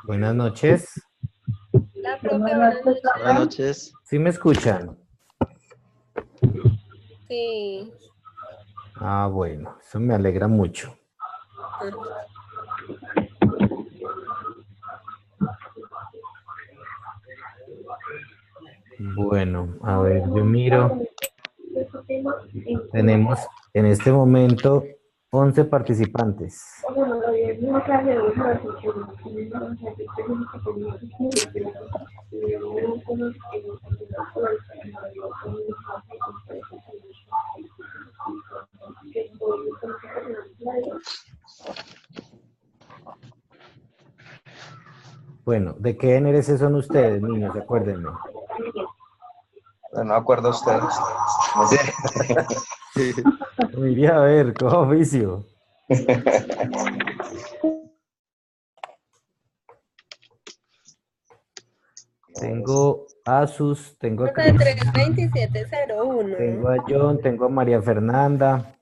Buenas noches. La profe, buenas noches. Buenas noches. ¿Sí me escuchan? Sí. Ah, bueno, eso me alegra mucho. Bueno, a ver, yo miro. Tenemos en este momento 11 participantes. Bueno, ¿de qué NRC son ustedes, niños? Acuérdenme. No me acuerdo usted. Mire, a ver, cojo oficio. Tengo a Sus, tengo a Profe, Cristina, 32701. tengo a John, tengo a María Fernanda.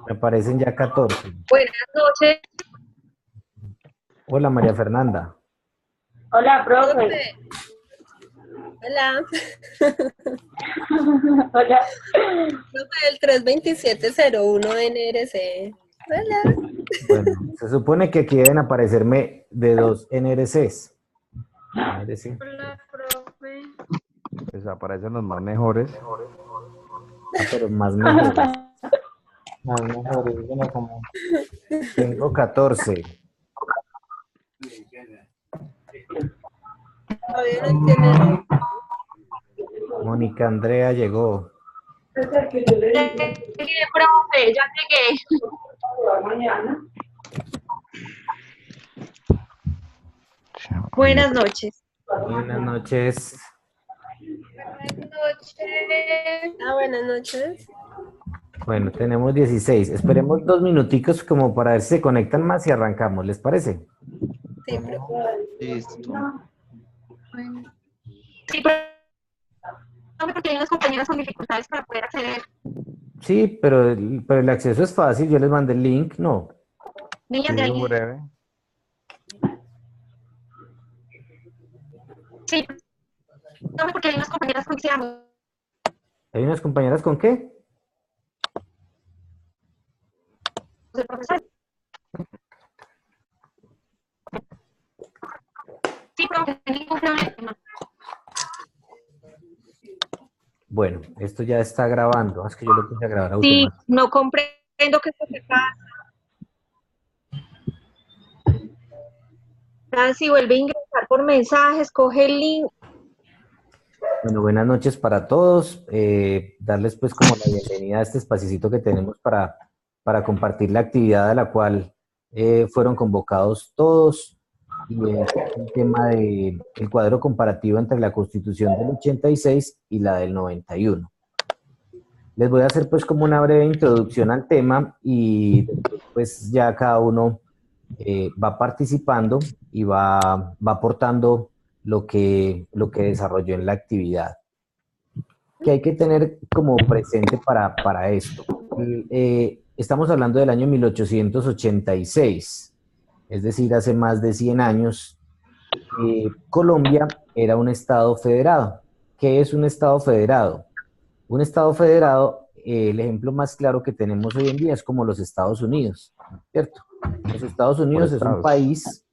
Me aparecen ya 14. Buenas noches. Hola, María Fernanda. Hola, profe. Profe. Hola. Hola. Profe, el 32701 NRC. Hola. Bueno, se supone que aquí deben aparecerme de 2 NRCs. NRC. Hola, profe. Pues aparecen los más mejores. Ah, pero más mejores. Más mejores, bueno, como... Tengo 14. Todavía no entienden. Mónica Andrea llegó. Llegué, profe, ya llegué. Buenas noches. Buenas noches. Buenas noches. Ah, buenas noches. Bueno, tenemos 16. Esperemos 2 minuticos como para ver si se conectan más y arrancamos. ¿Les parece? Sí, profe. Listo. Sí, profe, porque hay unas compañeras con dificultades para poder acceder. Sí, pero el acceso es fácil. Yo les mandé el link. No. Niñas de Sí, ahí. breve. Sí, profe, porque hay unas compañeras con dificultades. ¿Hay unas compañeras con qué? El profesor. Sí, profe, ningún problema. Bueno, esto ya está grabando. Es que yo lo puse a grabar Sí, automático. no comprendo qué es lo que pasa. Si vuelve a ingresar por mensajes, coge el link. Bueno, buenas noches para todos. Darles pues como la bienvenida a este espacito que tenemos para compartir la actividad a la cual fueron convocados todos. Y es el tema del cuadro comparativo entre la Constitución del 86 y la del 91. Les voy a hacer pues como una breve introducción al tema y pues ya cada uno va participando y va aportando lo que desarrolló en la actividad. ¿Qué hay que tener como presente para esto? Estamos hablando del año 1886, es decir, hace más de 100 años. Colombia era un estado federado. ¿Qué es un estado federado? Un estado federado, el ejemplo más claro que tenemos hoy en día es como los Estados Unidos, ¿cierto? Los Estados Por Unidos es un estados. país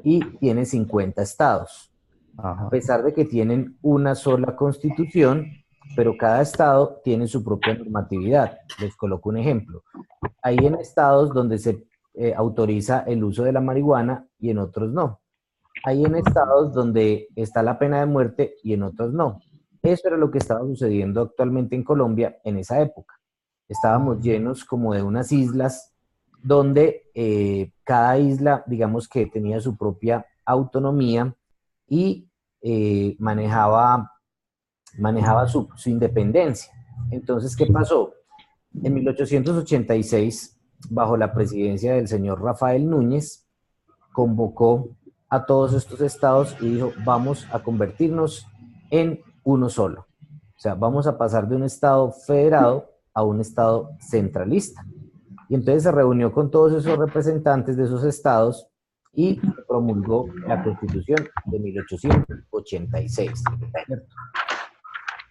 y tiene 50 estados. Ajá. A pesar de que tienen una sola constitución, pero cada estado tiene su propia normatividad. Les coloco un ejemplo. Hay en estados donde se autoriza el uso de la marihuana y en otros no. Hay en estados donde está la pena de muerte y en otros no. Eso era lo que estaba sucediendo actualmente en Colombia en esa época. Estábamos llenos como de unas islas donde cada isla, digamos que tenía su propia autonomía y manejaba su independencia. Entonces, ¿qué pasó? En 1886, bajo la presidencia del señor Rafael Núñez, convocó a todos estos estados y dijo, vamos a convertirnos en uno solo. O sea, vamos a pasar de un estado federado a un estado centralista. Y entonces se reunió con todos esos representantes de esos estados y promulgó la Constitución de 1886. ¿Cierto?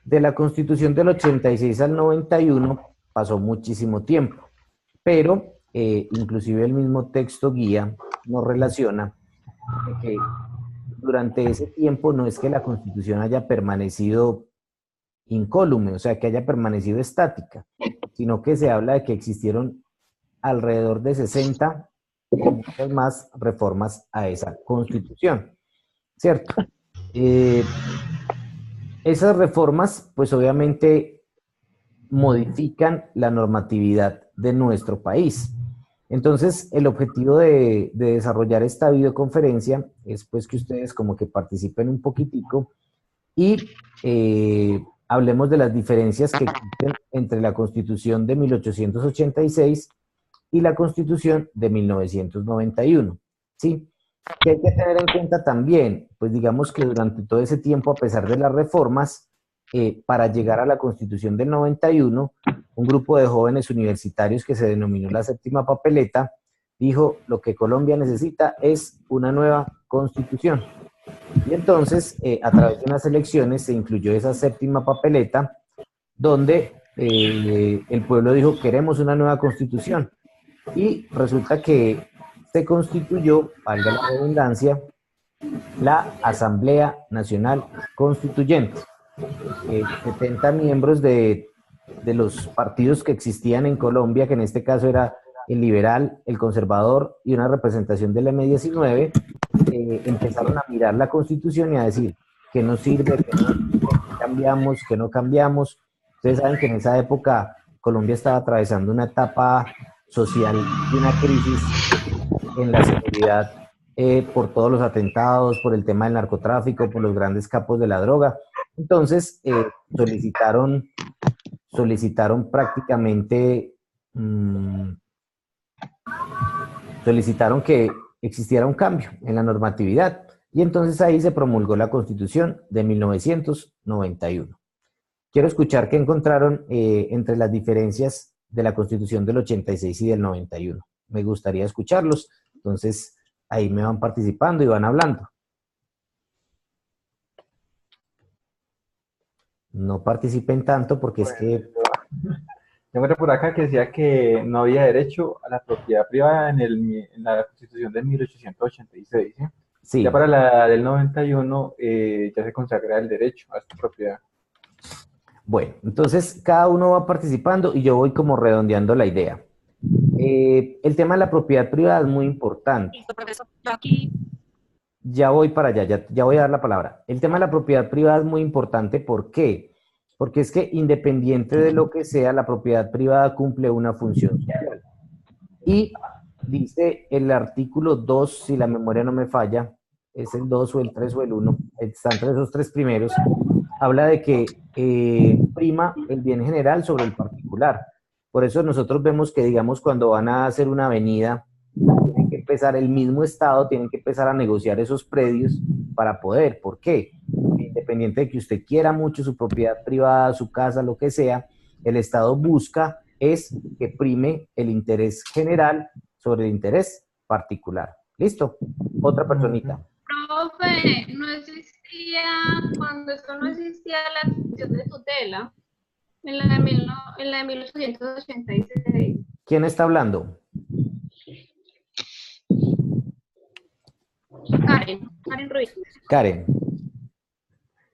De la Constitución del 86 al 91 pasó muchísimo tiempo, pero inclusive el mismo texto guía nos relaciona que durante ese tiempo no es que la Constitución haya permanecido incólume, o sea, que haya permanecido estática, sino que se habla de que existieron alrededor de 60 o muchas más reformas a esa Constitución, ¿cierto? Esas reformas, pues obviamente modifican la normatividad de nuestro país. Entonces, el objetivo de desarrollar esta videoconferencia es pues que ustedes como que participen un poquitico y hablemos de las diferencias que existen entre la Constitución de 1886 y la Constitución de 1991, ¿sí? Que hay que tener en cuenta también, pues digamos que durante todo ese tiempo, a pesar de las reformas, para llegar a la Constitución del 91, un grupo de jóvenes universitarios que se denominó la Séptima Papeleta, dijo, lo que Colombia necesita es una nueva Constitución. Y entonces, a través de unas elecciones, se incluyó esa Séptima Papeleta, donde el pueblo dijo, queremos una nueva Constitución. Y resulta que se constituyó, valga la redundancia, la Asamblea Nacional Constituyente. 70 miembros de los partidos que existían en Colombia, que en este caso era el liberal, el conservador y una representación del M19, empezaron a mirar la Constitución y a decir que no sirve, que no cambiamos, que no cambiamos. Ustedes saben que en esa época Colombia estaba atravesando una etapa social y una crisis en la seguridad por todos los atentados, por el tema del narcotráfico, por los grandes capos de la droga. Entonces, solicitaron prácticamente, solicitaron que existiera un cambio en la normatividad. Y entonces ahí se promulgó la Constitución de 1991. Quiero escuchar qué encontraron entre las diferencias de la Constitución del 86 y del 91. Me gustaría escucharlos. Entonces, ahí me van participando y van hablando. No participen tanto porque es que... Yo encontré por acá que decía que no había derecho a la propiedad privada en la Constitución de 1886. ¿Sí? Sí. Ya para la del 91 ya se consagra el derecho a esta propiedad. Bueno, entonces cada uno va participando y yo voy como redondeando la idea. El tema de la propiedad privada es muy importante. Listo, profesor. Yo aquí. Ya voy para allá, ya voy a dar la palabra. El tema de la propiedad privada es muy importante. ¿Por qué? Porque es que independiente de lo que sea, la propiedad privada cumple una función social. Y dice el artículo 2, si la memoria no me falla, es el 2 o el 3 o el 1, están entre esos tres primeros, habla de que prima el bien general sobre el particular. Por eso nosotros vemos que, digamos, cuando van a hacer una avenida, tienen que empezar, el mismo Estado tienen que empezar a negociar esos predios para poder. ¿Por qué? Porque independiente de que usted quiera mucho su propiedad privada, su casa, lo que sea, el Estado busca es que prime el interés general sobre el interés particular. ¿Listo? Otra personita. Profe, no existía, cuando esto no existía la función de tutela, en la de 1886. ¿Quién está hablando? Karen Ruiz. Karen.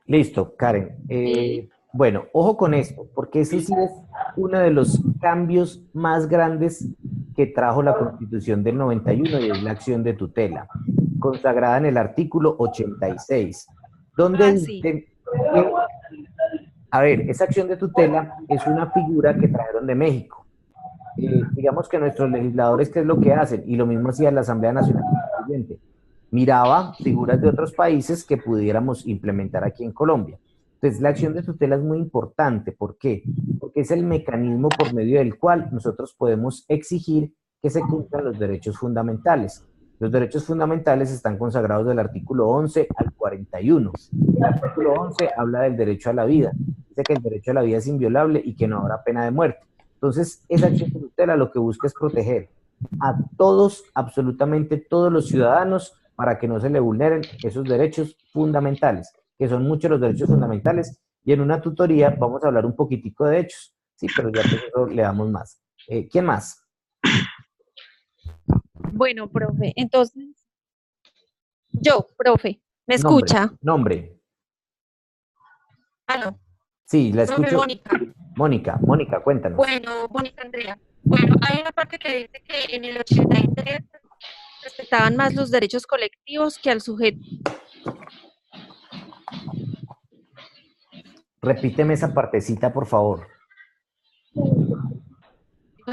Listo, Karen. Bueno, ojo con esto, porque ese sí es uno de los cambios más grandes que trajo la Constitución del 91 y es la acción de tutela, consagrada en el artículo 86, donde dice que A ver, esa acción de tutela es una figura que trajeron de México. Digamos que nuestros legisladores, ¿qué es lo que hacen? Y lo mismo hacía la Asamblea Nacional Constituyente. Miraba figuras de otros países que pudiéramos implementar aquí en Colombia. Entonces, la acción de tutela es muy importante. ¿Por qué? Porque es el mecanismo por medio del cual nosotros podemos exigir que se cumplan los derechos fundamentales. Los derechos fundamentales están consagrados del artículo 11 al 41. El artículo 11 habla del derecho a la vida. Dice que el derecho a la vida es inviolable y que no habrá pena de muerte. Entonces, esa acción de tutela lo que busca es proteger a todos, absolutamente todos los ciudadanos, para que no se le vulneren esos derechos fundamentales, que son muchos los derechos fundamentales, y en una tutoría vamos a hablar un poquitico de hechos, sí, pero ya por eso le damos más. ¿Quién más? Bueno, profe, entonces, profe, ¿me Nombre, escucha? nombre. Ah, no. Sí, la Profe escucho. Mónica. Mónica, cuéntanos. Bueno, Mónica Andrea. Bueno, hay una parte que dice que en el 83 Respetaban más los derechos colectivos que al sujeto. Repíteme esa partecita, por favor.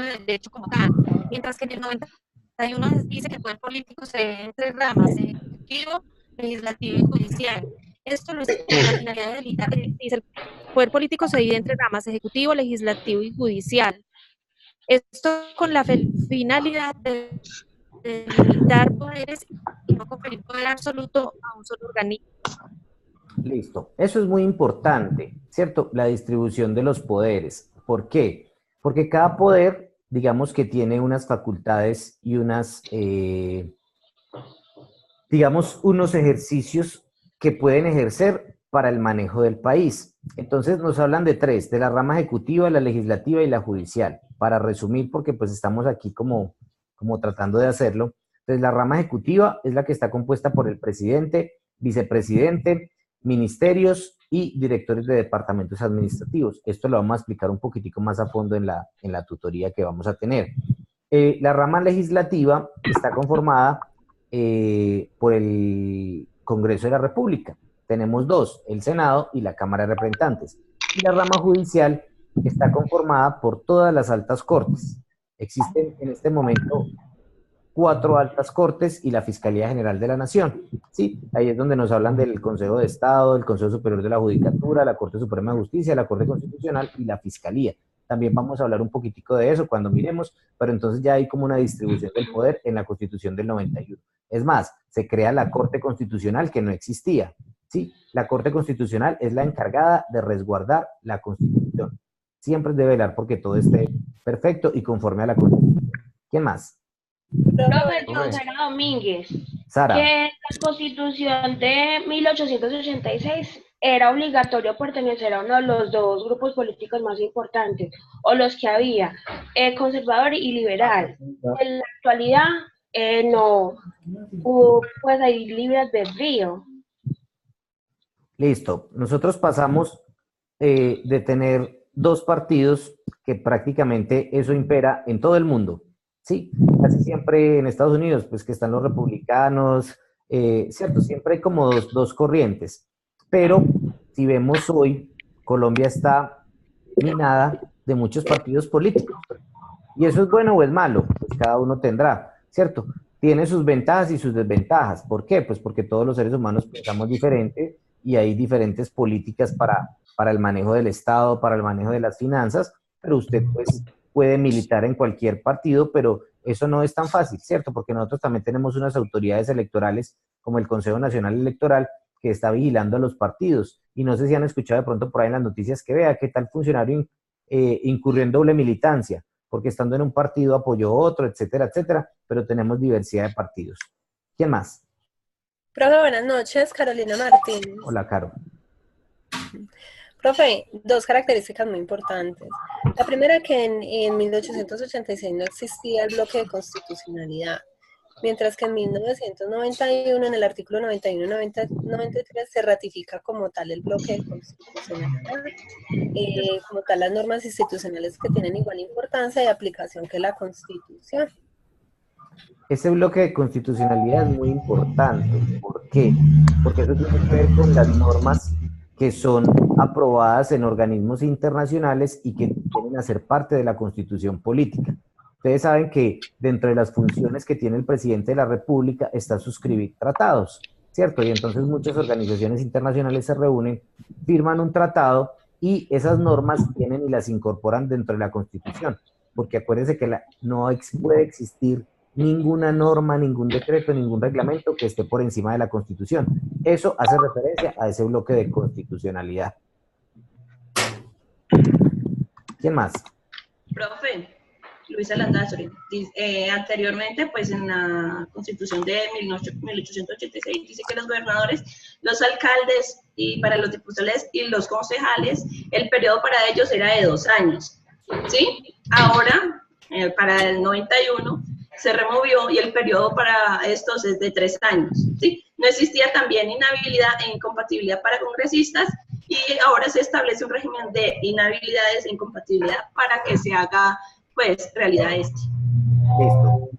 del derecho como tal, mientras que en el 91 dice que el poder político se divide en tres ramas, ejecutivo, legislativo y judicial. Esto lo dice con la finalidad de evitar Dice, el poder político se divide entre ramas, ejecutivo, legislativo y judicial. Esto con la finalidad de limitar poderes y no conferir poder absoluto a un solo organismo. Listo. Eso es muy importante, ¿cierto? La distribución de los poderes. ¿Por qué? Porque cada poder, digamos que tiene unas facultades y unas, digamos, unos ejercicios que pueden ejercer para el manejo del país. Entonces nos hablan de tres, de la rama ejecutiva, la legislativa y la judicial. Para resumir, porque pues estamos aquí como tratando de hacerlo. Entonces la rama ejecutiva es la que está compuesta por el presidente, vicepresidente, ministerios y directores de departamentos administrativos. Esto lo vamos a explicar un poquitico más a fondo en la tutoría que vamos a tener. La rama legislativa está conformada por el Congreso de la República. Tenemos dos, el Senado y la Cámara de Representantes. Y la rama judicial está conformada por todas las altas cortes. Existen en este momento 4 altas cortes y la Fiscalía General de la Nación. Sí, ahí es donde nos hablan del Consejo de Estado, el Consejo Superior de la Judicatura, la Corte Suprema de Justicia, la Corte Constitucional y la Fiscalía. También vamos a hablar un poquitico de eso cuando miremos, pero entonces ya hay como una distribución del poder en la Constitución del 91. Es más, se crea la Corte Constitucional que no existía. Sí, la Corte Constitucional es la encargada de resguardar la Constitución. Siempre debe velar porque todo esté perfecto y conforme a la Constitución. ¿Quién más? Profe, Sara Domínguez, Sara. que la Constitución de 1886 era obligatorio pertenecer a uno de los dos grupos políticos más importantes, o los que había, conservador y liberal. En la actualidad, no, pues hay libre albedrío. Listo. Nosotros pasamos de tener 2 partidos que prácticamente eso impera en todo el mundo. Sí, casi siempre en Estados Unidos, pues que están los republicanos, ¿cierto? Siempre hay como dos corrientes. Pero si vemos hoy, Colombia está minada de muchos partidos políticos. ¿Y eso es bueno o es malo? Pues cada uno tendrá, ¿cierto? Tiene sus ventajas y sus desventajas. ¿Por qué? Pues porque todos los seres humanos pensamos diferente y hay diferentes políticas para el manejo del Estado, para el manejo de las finanzas, pero usted pues puede militar en cualquier partido, pero eso no es tan fácil, ¿cierto? Porque nosotros también tenemos unas autoridades electorales como el Consejo Nacional Electoral que está vigilando a los partidos. Y no sé si han escuchado de pronto por ahí en las noticias que vea que tal funcionario incurrió en doble militancia, porque estando en un partido apoyó otro, etcétera, etcétera, pero tenemos diversidad de partidos. ¿Quién más? Profe, buenas noches, Carolina Martínez. Hola, Caro. Profe, 2 características muy importantes. La primera, que en 1886 no existía el bloque de constitucionalidad, mientras que en 1991, en el artículo 91 y 93, se ratifica como tal el bloque de constitucionalidad, como tal las normas institucionales que tienen igual importancia y aplicación que la Constitución. Ese bloque de constitucionalidad es muy importante. ¿Por qué? Porque eso tiene que ver con las normas que son aprobadas en organismos internacionales y que vienen a ser parte de la Constitución política. Ustedes saben que dentro de las funciones que tiene el presidente de la República está suscribir tratados, ¿cierto? Y entonces muchas organizaciones internacionales se reúnen, firman un tratado y esas normas vienen y las incorporan dentro de la Constitución, porque acuérdense que no puede existir ninguna norma, ningún decreto, ningún reglamento que esté por encima de la Constitución. Eso hace referencia a ese bloque de constitucionalidad. ¿Quién más? Profe, Luisa Landazuri. Anteriormente, pues en la Constitución de 1886 dice que los gobernadores, los alcaldes y para los diputados y los concejales, el periodo para ellos era de 2 años, ¿sí? Ahora, para el 91, se removió y el periodo para estos es de 3 años, ¿sí? No existía también inhabilidad e incompatibilidad para congresistas y ahora se establece un régimen de inhabilidades e incompatibilidad para que se haga, pues, realidad este. Listo.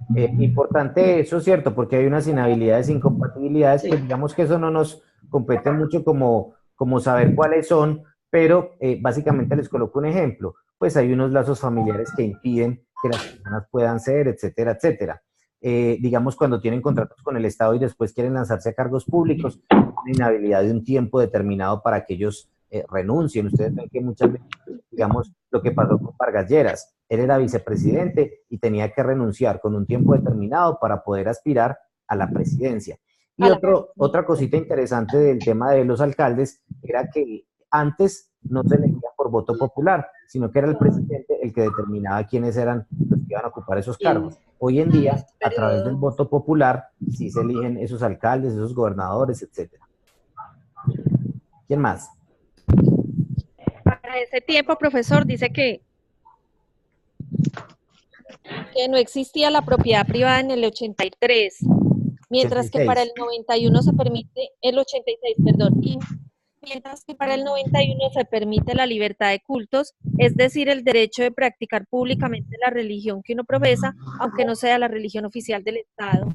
Importante eso, ¿cierto? Porque hay unas inhabilidades e incompatibilidades, sí. Pues digamos que eso no nos compete mucho como saber cuáles son, pero básicamente les coloco un ejemplo. Pues hay unos lazos familiares que impiden que las personas puedan ser, etcétera, etcétera. Digamos, cuando tienen contratos con el Estado y después quieren lanzarse a cargos públicos, una inhabilidad de un tiempo determinado para que ellos renuncien. Ustedes ven que muchas veces, digamos, lo que pasó con Vargas Lleras, él era vicepresidente y tenía que renunciar con un tiempo determinado para poder aspirar a la presidencia. Y otra cosita interesante del tema de los alcaldes era que antes no se elegía por voto popular, sino que era el presidente el que determinaba quiénes eran los que iban a ocupar esos cargos. Hoy en día, a través del voto popular, sí se eligen esos alcaldes, esos gobernadores, etcétera. ¿Quién más? Para ese tiempo, profesor, dice que no existía la propiedad privada en el 83, mientras 86. Que para el 91 se permite, el 86, perdón, y mientras que para el 91 se permite la libertad de cultos, es decir, el derecho de practicar públicamente la religión que uno profesa, aunque no sea la religión oficial del Estado.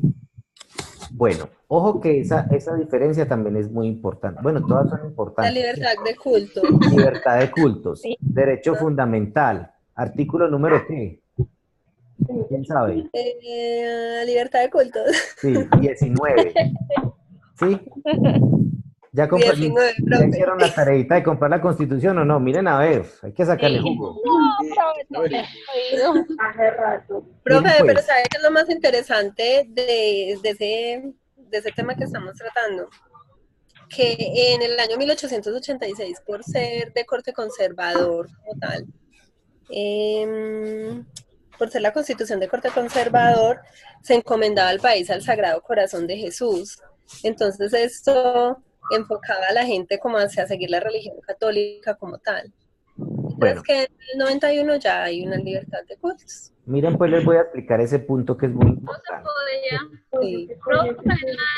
Bueno, ojo que esa diferencia también es muy importante. Bueno, todas son importantes. La libertad de culto. Libertad de cultos. Sí. Derecho fundamental. Artículo número ¿qué? ¿Quién sabe? Libertad de cultos. Sí, 19. ¿Sí? ¿Ya hicieron la tareita de comprar la Constitución o no? Miren a ver, hay que sacarle jugo. No, hace rato. Profe, pues, pero ¿sabe qué es lo más interesante de ese tema que estamos tratando? Que en el año 1886, por ser de corte conservador como tal, por ser la Constitución de corte conservador, se encomendaba al país al Sagrado Corazón de Jesús. Entonces esto enfocaba a la gente como hacia seguir la religión católica como tal. Bueno, que en el 91 ya hay una libertad de cultos. Miren, pues les voy a explicar ese punto que es muy importante. No se podía, sí.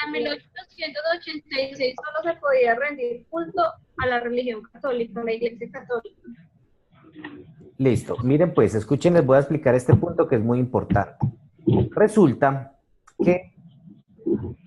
En 1886 solo se podía rendir culto a la religión católica, a la Iglesia Católica. Listo, miren pues, escuchen, les voy a explicar este punto que es muy importante. Resulta que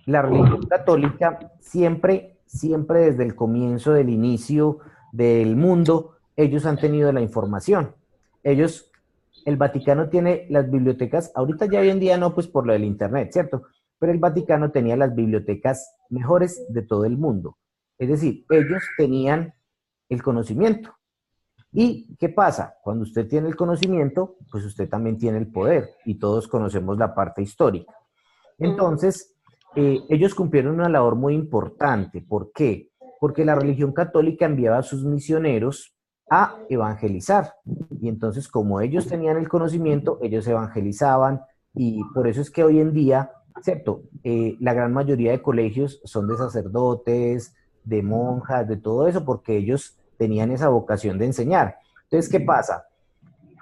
la religión católica siempre desde el comienzo del inicio del mundo, ellos han tenido la información. El Vaticano tiene las bibliotecas, ahorita ya hoy en día no, pues por lo del internet, ¿cierto? Pero el Vaticano tenía las bibliotecas mejores de todo el mundo. Es decir, ellos tenían el conocimiento. ¿Y qué pasa? Cuando usted tiene el conocimiento, pues usted también tiene el poder, y todos conocemos la parte histórica. Entonces, ellos cumplieron una labor muy importante. ¿Por qué? Porque la religión católica enviaba a sus misioneros a evangelizar. Y entonces, como ellos tenían el conocimiento, ellos evangelizaban, y por eso es que hoy en día, ¿cierto? La gran mayoría de colegios son de sacerdotes, de monjas, de todo eso, porque ellos tenían esa vocación de enseñar. Entonces, ¿qué pasa?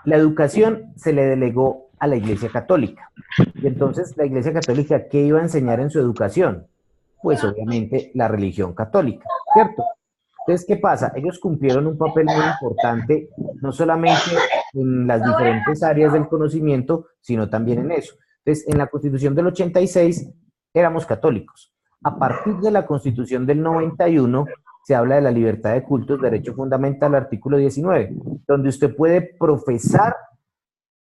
La educación se le delegó a la Iglesia Católica. Y entonces, ¿la Iglesia Católica qué iba a enseñar en su educación? Pues obviamente la religión católica, ¿cierto? Entonces, ¿qué pasa? Ellos cumplieron un papel muy importante, no solamente en las diferentes áreas del conocimiento, sino también en eso. Entonces, en la Constitución del 86 éramos católicos. A partir de la Constitución del 91, se habla de la libertad de cultos, derecho fundamental, artículo 19, donde usted puede profesar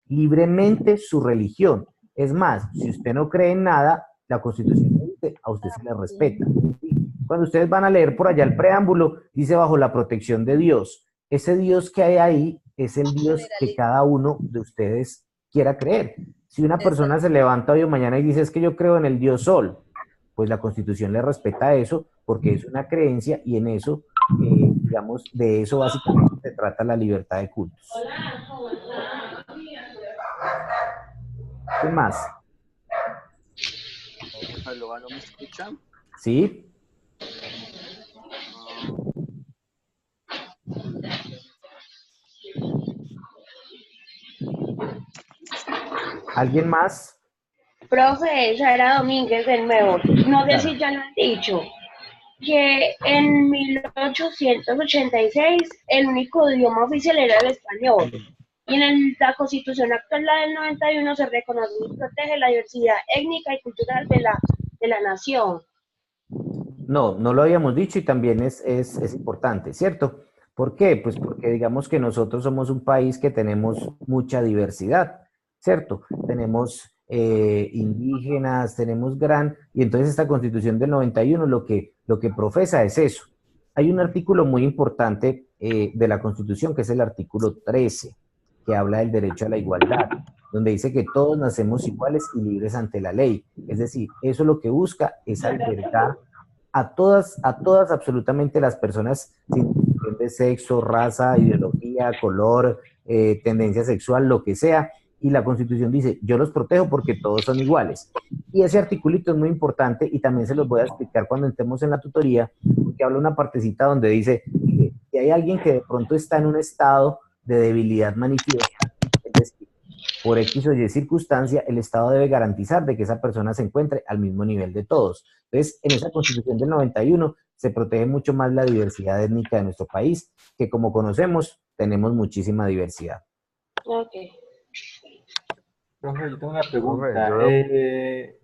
libremente su religión. Es más, si usted no cree en nada, la Constitución dice, a usted se le respeta. Cuando ustedes van a leer por allá el preámbulo, dice bajo la protección de Dios. Ese Dios que hay ahí es el Dios que cada uno de ustedes quiera creer. Si una persona se levanta hoy o mañana y dice, es que yo creo en el Dios Sol, pues la Constitución le respeta eso porque es una creencia y en eso, digamos, de eso básicamente se trata la libertad de cultos. ¿Qué más? ¿No me escuchan? ¿Sí? ¿Alguien más? Profe, Sara Domínguez de nuevo. No sé si ya lo han dicho, que en 1886 el único idioma oficial era el español. Y en la Constitución actual, la del 91, se reconoce y protege la diversidad étnica y cultural de la nación. No, no lo habíamos dicho y también es importante, ¿cierto? ¿Por qué? Pues porque digamos que nosotros somos un país que tenemos mucha diversidad, ¿cierto? Tenemos indígenas, tenemos y entonces esta Constitución del 91 lo que profesa es eso. Hay un artículo muy importante de la Constitución que es el artículo 13, que habla del derecho a la igualdad, donde dice que todos nacemos iguales y libres ante la ley. Es decir, eso lo que busca es albergar a todas absolutamente las personas sin distinción de sexo, raza, ideología, color, tendencia sexual, lo que sea, y la Constitución dice, yo los protejo porque todos son iguales. Y ese articulito es muy importante y también se los voy a explicar cuando entremos en la tutoría, porque habla una partecita donde dice que si hay alguien que de pronto está en un estado de debilidad manifiesta, es decir, por X o Y circunstancia, el Estado debe garantizar de que esa persona se encuentre al mismo nivel de todos. Entonces, en esa Constitución del 91 se protege mucho más la diversidad étnica de nuestro país, que como conocemos, tenemos muchísima diversidad. Ok. Profe, yo tengo una pregunta.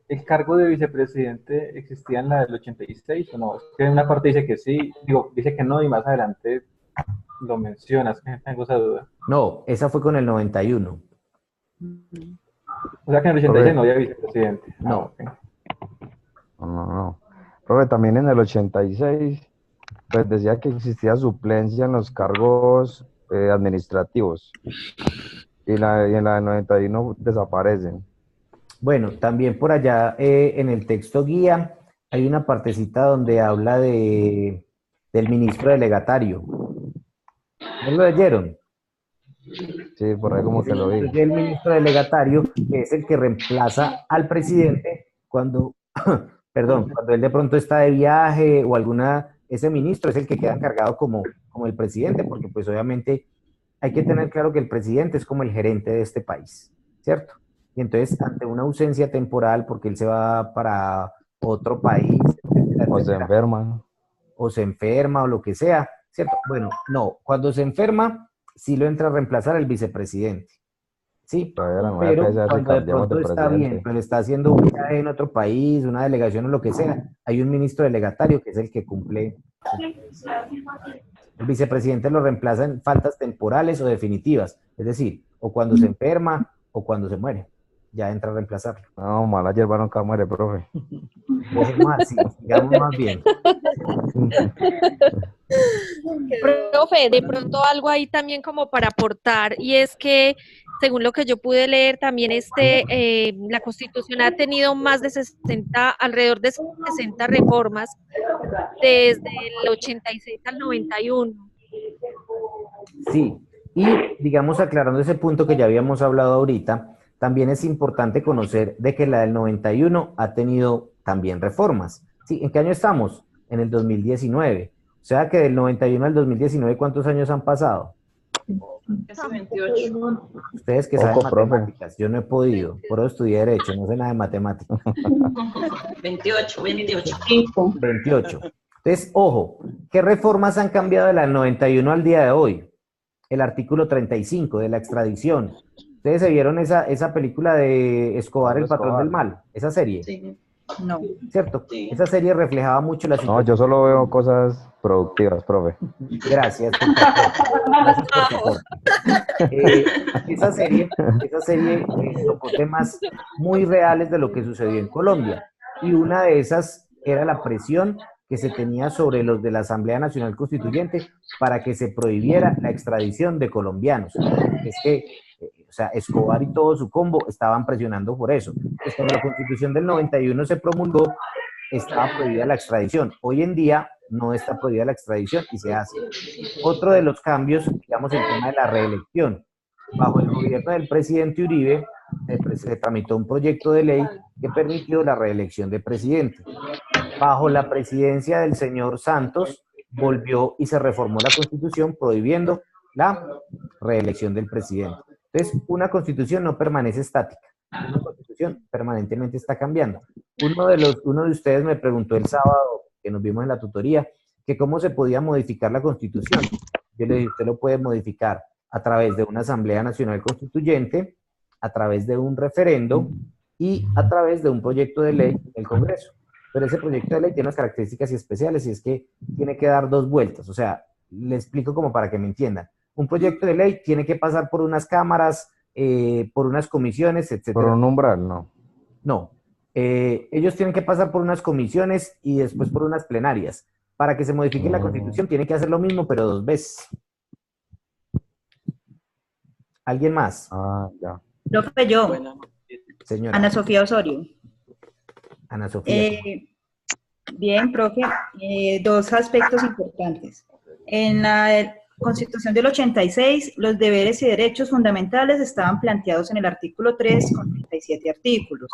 ¿El cargo de vicepresidente existía en la del 86 o no? Es que en una parte dice que sí, dice que no y más adelante lo mencionas, que tengo esa duda. No, esa fue con el 91. O sea que en el 86 no había vicepresidente. No. Okay. No. Profe, también en el 86, pues decía que existía suplencia en los cargos administrativos. Y en la del 91 desaparecen. Bueno, también por allá en el texto guía hay una partecita donde habla del ministro delegatario. ¿No lo leyeron? Sí, por ahí como que lo vi. El ministro delegatario, que es el que reemplaza al presidente cuando, perdón, cuando él de pronto está de viaje o ese ministro es el que queda encargado como el presidente, porque pues obviamente hay que tener claro que el presidente es como el gerente de este país, ¿cierto? Y entonces, ante una ausencia temporal, porque él se va para otro país, etcétera, o se enferma. O se enferma, o lo que sea, ¿cierto? Bueno, no, cuando se enferma, sí lo entra a reemplazar el vicepresidente, ¿sí? Pero cuando de pronto está bien, pero está haciendo un viaje en otro país, una delegación o lo que sea, hay un ministro delegatario que es el que cumple. El vicepresidente lo reemplaza en faltas temporales o definitivas, es decir, o cuando se enferma o cuando se muere, ya entra a reemplazarlo. No, mala hierba nunca muere, profe. Sí, digamos más bien. Profe, de pronto algo ahí también como para aportar, y es que según lo que yo pude leer, también la Constitución ha tenido más de alrededor de 60 reformas desde el 86 al 91. Sí, y digamos aclarando ese punto que ya habíamos hablado ahorita, también es importante conocer de que la del 91 ha tenido también reformas. ¿Sí? ¿En qué año estamos? En el 2019. O sea que del 91 al 2019, ¿cuántos años han pasado? Casi 28. Ustedes que saben matemáticas, yo no he podido, por eso estudié Derecho, no sé nada de matemáticas. 28. 28. Entonces, ojo, ¿qué reformas han cambiado de la 91 al día de hoy? El artículo 35 de la extradición. ¿Ustedes se vieron esa película de Escobar, el patrón del mal? Esa serie. Sí. No. ¿cierto? Esa serie reflejaba mucho la No, situación. yo solo veo cosas productivas, profe. Gracias por tu aporte. Gracias por tu aporte. Esa serie tocó temas muy reales de lo que sucedió en Colombia. Y una de esas era la presión que se tenía sobre los de la Asamblea Nacional Constituyente para que se prohibiera la extradición de colombianos. Es que, o sea, Escobar y todo su combo estaban presionando por eso. Pues cuando la Constitución del 91 se promulgó, estaba prohibida la extradición. Hoy en día no está prohibida la extradición y se hace. Otro de los cambios, digamos, el tema de la reelección. Bajo el gobierno del presidente Uribe, se tramitó un proyecto de ley que permitió la reelección de presidente. Bajo la presidencia del señor Santos, volvió y se reformó la Constitución prohibiendo la reelección del presidente. Entonces, una Constitución no permanece estática. Una Constitución permanentemente está cambiando. Uno de ustedes me preguntó el sábado, que nos vimos en la tutoría, que cómo se podía modificar la Constitución. Yo le dije, usted lo puede modificar a través de una Asamblea Nacional Constituyente, a través de un referendo y a través de un proyecto de ley del Congreso. Pero ese proyecto de ley tiene unas características especiales y es que tiene que dar 2 vueltas. O sea, le explico como para que me entiendan. Un proyecto de ley tiene que pasar por unas cámaras, por unas comisiones, etc. Por un umbral, no. No. Ellos tienen que pasar por unas comisiones y después por unas plenarias. Para que se modifique la Constitución tiene que hacer lo mismo, pero 2 veces. ¿Alguien más? Ah, ya. Profe, yo. Señora. Ana Sofía Osorio. Ana Sofía. Bien, profe. 2 aspectos importantes. En la Constitución del 86, los deberes y derechos fundamentales estaban planteados en el artículo 3 con 37 artículos.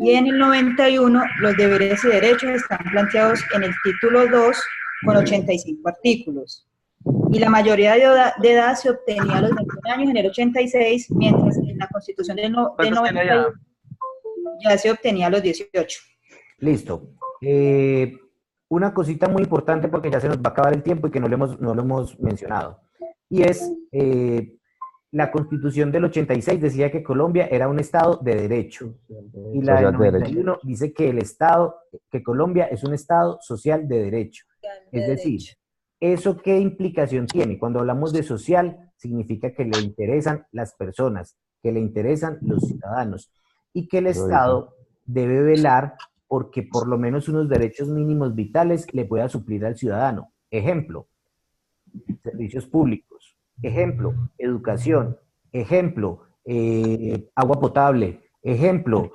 Y en el 91, los deberes y derechos están planteados en el título 2 con 85 artículos. Y la mayoría de edad se obtenía a los 21 años en el 86, mientras que en la Constitución del 91 ya se obtenía a los 18. Listo. Una cosita muy importante porque ya se nos va a acabar el tiempo y que no lo hemos mencionado. Y es, la Constitución del 86 decía que Colombia era un Estado de derecho. Y la del 91 dice que Colombia es un Estado social de derecho. Es decir, ¿eso qué implicación tiene? Cuando hablamos de social, significa que le interesan las personas, que le interesan los ciudadanos y que el Estado debe velar porque por lo menos unos derechos mínimos vitales le pueda suplir al ciudadano. Ejemplo, servicios públicos. Ejemplo, educación. Ejemplo, agua potable. Ejemplo,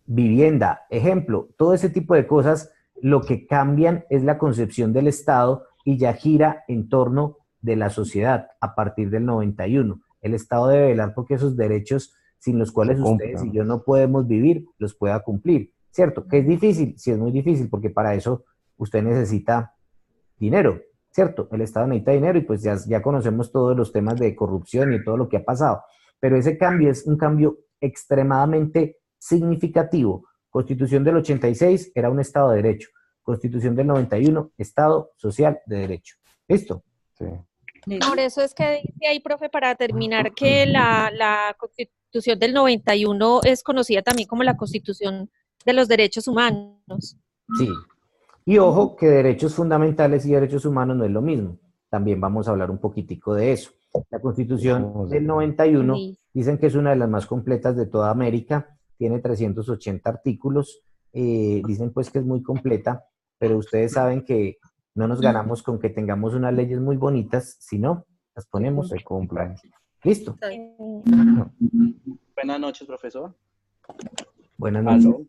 vivienda. Ejemplo, todo ese tipo de cosas, lo que cambian es la concepción del Estado y ya gira en torno de la sociedad a partir del 91. El Estado debe velar porque esos derechos sin los cuales ustedes y yo no podemos vivir, los pueda cumplir, ¿cierto? ¿Que es difícil? Sí, es muy difícil, porque para eso usted necesita dinero, ¿cierto? El Estado necesita dinero y pues ya conocemos todos los temas de corrupción y todo lo que ha pasado, pero ese cambio es un cambio extremadamente significativo. Constitución del 86 era un Estado de Derecho, Constitución del 91, Estado Social de Derecho. ¿Listo? Sí. Por eso es que dice ahí, profe, para terminar, que la Constitución del 91 es conocida también como la Constitución de los Derechos Humanos. Sí. Y ojo que derechos fundamentales y derechos humanos no es lo mismo. También vamos a hablar un poquitico de eso. La Constitución del 91 dicen que es una de las más completas de toda América, tiene 380 artículos, dicen pues que es muy completa, pero ustedes saben que no nos ganamos con que tengamos unas leyes muy bonitas, sino las ponemos, se cumplan. ¿Listo? Buenas noches, profesor. Buenas noches. Aló.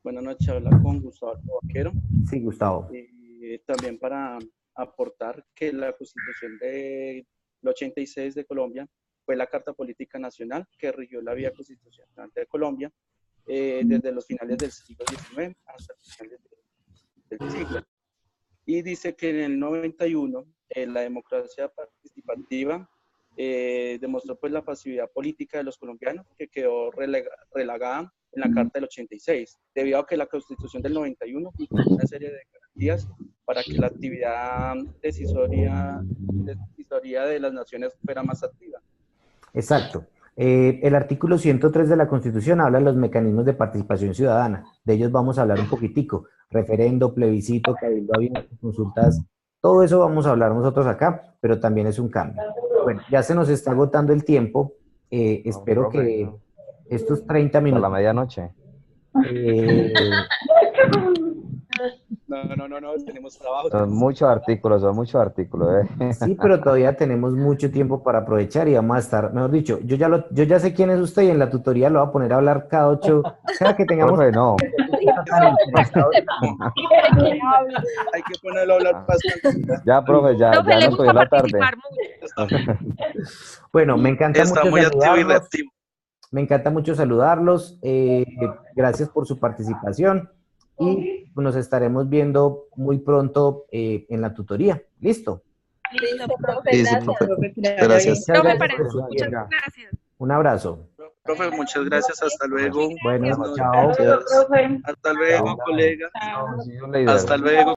Buenas noches, habla con Gustavo Vaquero. Sí, Gustavo. También para aportar que la Constitución del 86 de Colombia fue la Carta Política Nacional que rigió la vía constitucional de Colombia desde los finales del siglo XIX hasta los finales del siglo. Y dice que en el 91 la democracia participativa demostró pues la pasividad política de los colombianos, que quedó relagada en la Carta del 86, debido a que la Constitución del 91 incluye una serie de garantías para que la actividad decisoria de las naciones fuera más activa. Exacto. El artículo 103 de la Constitución habla de los mecanismos de participación ciudadana. De ellos vamos a hablar un poquitico. Referendo, plebiscito, cabildo abierto, consultas, todo eso vamos a hablar nosotros acá, pero también es un cambio. Bueno, ya se nos está agotando el tiempo. Espero que estos 30 minutos... A la medianoche. No, tenemos trabajo. Son muchos artículos. Sí, pero todavía tenemos mucho tiempo para aprovechar y vamos a estar, mejor dicho, yo ya sé quién es usted y en la tutoría lo voy a poner a hablar cada que tengamos... Profe, no. Hay que ponerlo a hablar bastante. Ya, profe, ya nos cogió la tarde. Bueno, me encanta Está mucho muy activo y saludarlos. reactivo. Me encanta mucho saludarlos. Gracias por su participación y nos estaremos viendo muy pronto en la tutoría. ¿Listo? Listo, profe, Sí, gracias. profe. Muchas Gracias. Muchas gracias. Un abrazo. Profe, muchas gracias. Hasta luego. Bueno, Buenas noches. chao. Gracias. Hasta luego, colega. Sí, un líder. Hasta luego.